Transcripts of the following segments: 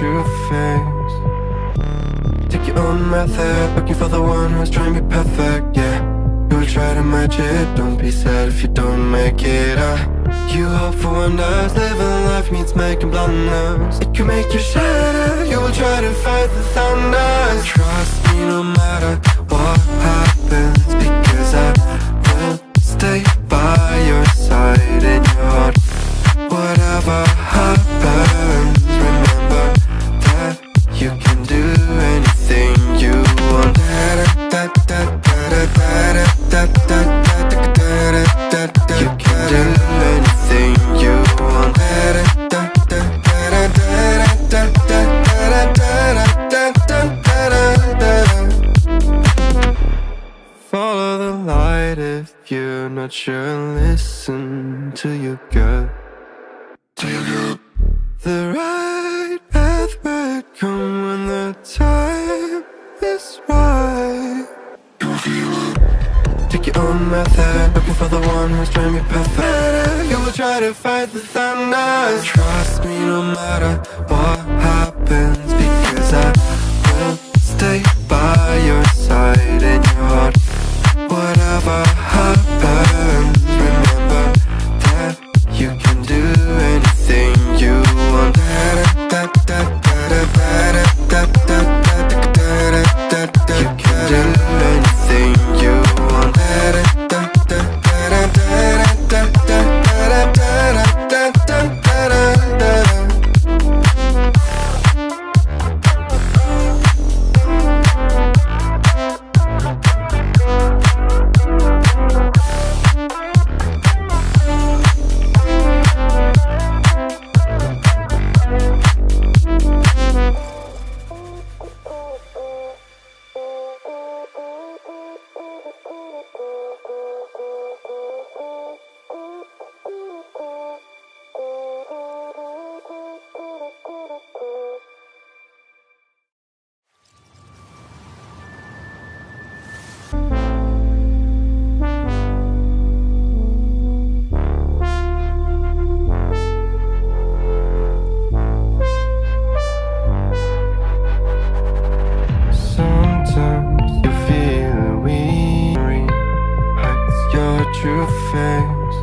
true face. Take your own method, looking for the one who's trying to be perfect, yeah. You'll try to match it, don't be sad if you don't make it, You hope for wonders, living life means making blunders. It can make you shatter, you will try to fight the thunder. Trust me no matter what happens, because I will stay by your side in your heart. Whatever happens, remember that you can do anything you want. You can do anything you want. Follow the light if you're not sure. Listen to your gut. The right path might come when the time is right. Take your own method, looking for the one who's trying to be perfect. You will try to fight the thunder. Trust me no matter what happens, because I will stay by your side in your heart. Whatever happens, remember that you can do anything you want. You can do anything you want. True face.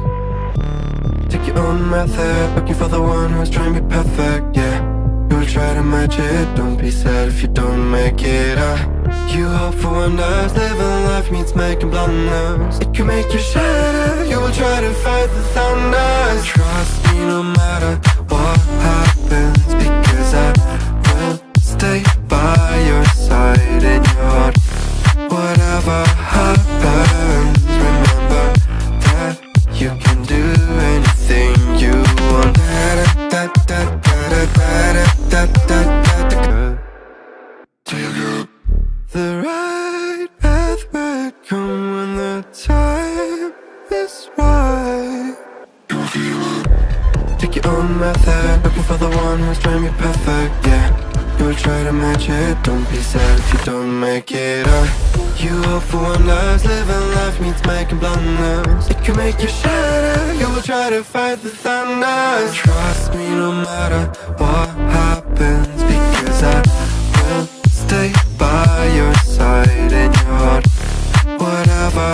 Take your own method, looking for the one who's trying to be perfect, yeah. You'll try to match it, don't be sad if you don't make it, You hope for wonders, living life means making blunders. It can make you shatter, you will try to fight the thunder. Trust me no matter what happens, because I will stay by your side in your heart. Whatever happens, remember that you can do anything you want. The right path might come when the time is right. Take your own method, looking for the one who's trying to be perfect, yeah. You'll try to match it, don't be sad if you don't make it, You hope for wonders, living life means making blunders. It can make you shatter, you will try to fight the thunder. Trust me no matter what happens, because I will stay by your side in your heart. Whatever